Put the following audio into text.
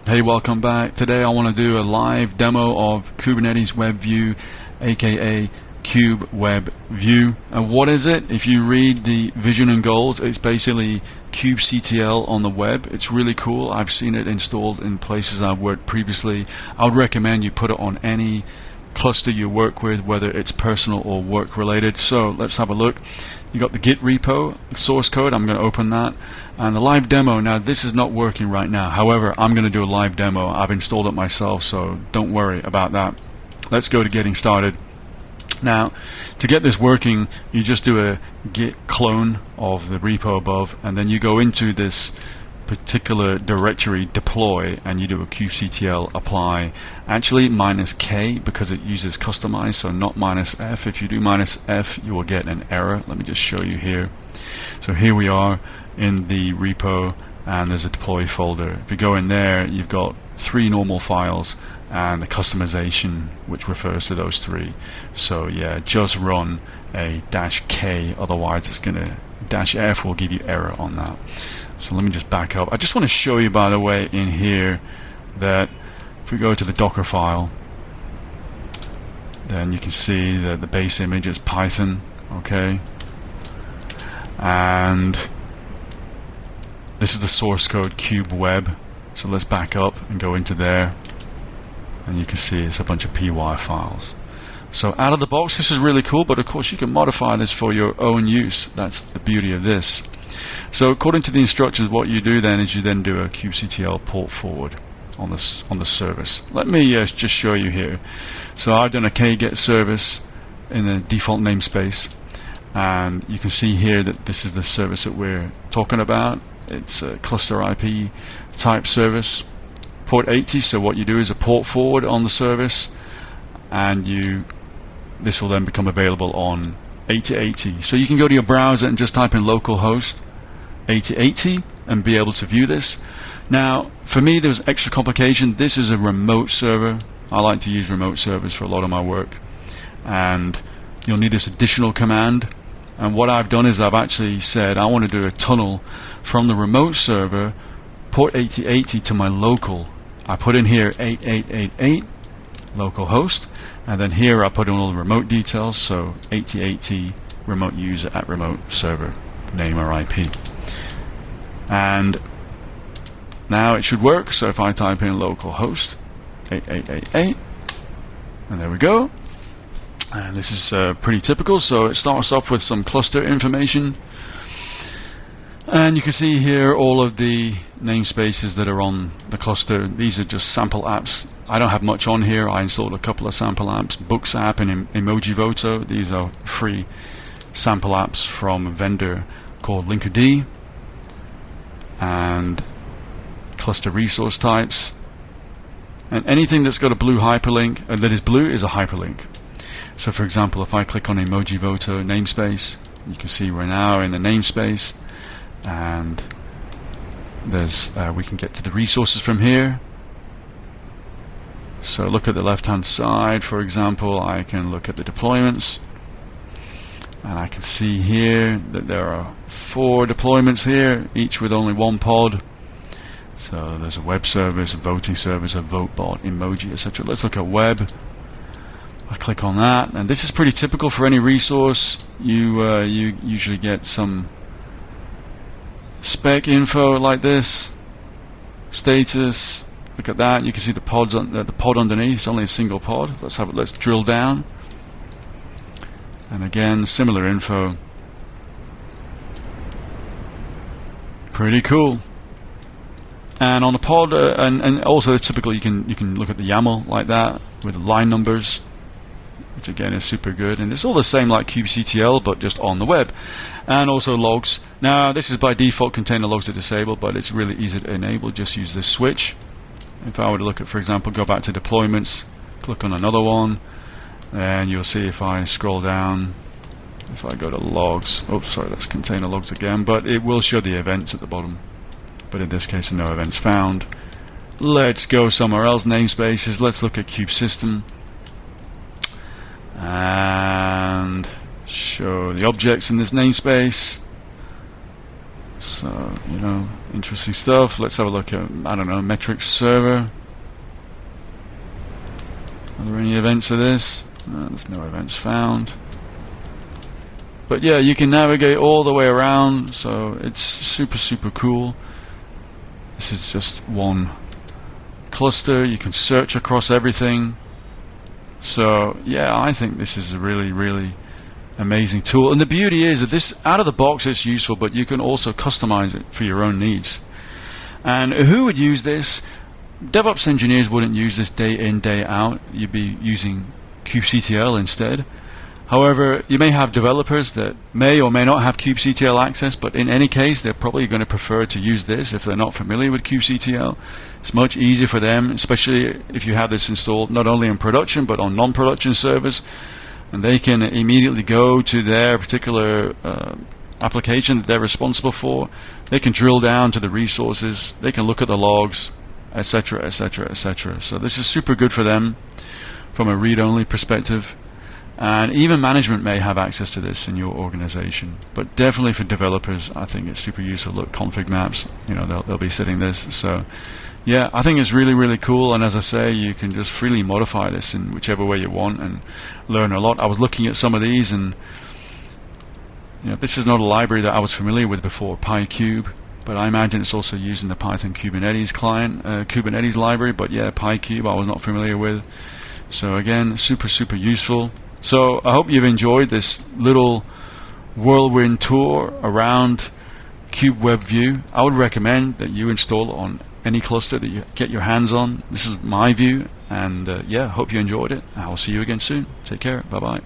Hey, welcome back. Today I want to do a live demo of Kubernetes Web View, aka kube-web-view. And what is it? If you read the vision and goals, it's basically kubectl on the web. It's really cool. I've seen it installed in places I've worked previously. I would recommend you put it on any cluster you work with, whether it's personal or work related. So let's have a look. You got the Git repo source code. I'm going to open that, and the live demo. Now this is not working right now, however I'm going to do a live demo. I've installed it myself, so don't worry about that. Let's go to getting started. Now to get this working, you just do a git clone of the repo above, and then you go into this particular directory deploy, and you do a kubectl apply, actually -k because it uses customize, so not -f. If you do -f, you will get an error. Let me just show you here. So here we are in the repo, and there's a deploy folder. If you go in there, you've got 3 normal files and the customization which refers to those 3. So yeah, just run a -k, otherwise it's gonna -f will give you error on that. So let me just back up. I just want to show you, by the way, in here that if we go to the Docker file, then you can see that the base image is Python, okay? And this is the source code kube-web. So let's back up and go into there, and you can see it's a bunch of py files. So out of the box, this is really cool, but of course you can modify this for your own use. That's the beauty of this. So according to the instructions, what you do then is you then do a kubectl port forward on the service. Let me just show you here. So I've done a kget service in the default namespace, and you can see here that this is the service that we're talking about. It's a cluster IP type service, port 80. So what you do is a port forward on the service, and this will then become available on 8080. So you can go to your browser and just type in localhost 8080 and be able to view this. Now for me there was extra complication. This is a remote server. I like to use remote servers for a lot of my work, and you'll need this additional command. And what I've done is I've actually said I want to do a tunnel from the remote server port 8080 to my local. I put in here 8888 localhost, and then here I put in all the remote details, so 8080 remote user at remote server name or IP. And now it should work. So if I type in localhost 8888, and there we go. And this is pretty typical. So it starts off with some cluster information, and you can see here all of the namespaces that are on the cluster. These are just sample apps. I don't have much on here. I installed a couple of sample apps, Books app and Emojivoto. These are free sample apps from a vendor called Linkerd. And cluster resource types, and anything that's got a blue hyperlink, that is blue, is a hyperlink. So for example, if I click on Emojivoto namespace, you can see we're now in the namespace, and there's we can get to the resources from here. So look at the left hand side, for example, I can look at the deployments, and I can see here that there are 4 deployments here, each with only 1 pod. So there's a web service, a voting service, a vote bot, emoji, etc. Let's look at web. I click on that, and this is pretty typical for any resource. You usually get some spec info like this, status. Look at that. You can see the pods on the pod underneath. It's only a single pod. Let's drill down. And again, similar info. Pretty cool. And on the pod, and also typically you can look at the YAML like that with the line numbers, which again is super good. And it's all the same like kubectl, but just on the web. And also logs. Now this is by default container logs are disabled, but it's really easy to enable. Just use this switch. If I were to look at, for example, go back to deployments, click on another one, and you'll see if I scroll down, if I go to logs, oops, sorry, that's container logs again, but it will show the events at the bottom. But in this case, no events found. Let's go somewhere else, namespaces. Let's look at kubesystem and show the objects in this namespace. So, interesting stuff. Let's have a look at, I don't know, metrics server. Are there any events for this? No, there's no events found. But yeah, you can navigate all the way around, so it's super cool. This is just one cluster. You can search across everything. So yeah, I think this is a really amazing tool. And the beauty is that this, out of the box, it's useful, but you can also customize it for your own needs. And who would use this? DevOps engineers wouldn't use this day in, day out. You'd be using kubectl instead. However, you may have developers that may or may not have kubectl access, but in any case, they're probably going to prefer to use this if they're not familiar with kubectl. It's much easier for them, especially if you have this installed not only in production but on non-production servers, and they can immediately go to their particular application that they're responsible for. They can drill down to the resources, they can look at the logs, etc., etc., etc. So this is super good for them from a read-only perspective. And even management may have access to this in your organization, but definitely for developers, I think it's super useful. Look, config maps, they'll be setting this. So yeah, I think it's really cool. And as I say, you can just freely modify this in whichever way you want and learn a lot. I was looking at some of these, and this is not a library that I was familiar with before, PyKube, but I imagine it's also using the Python Kubernetes client, Kubernetes library. But yeah, PyKube I was not familiar with. So again, super useful. So I hope you've enjoyed this little whirlwind tour around kube-web-view. I would recommend that you install it on any cluster that you get your hands on. This is my view, and yeah, hope you enjoyed it. I'll see you again soon. Take care. Bye bye.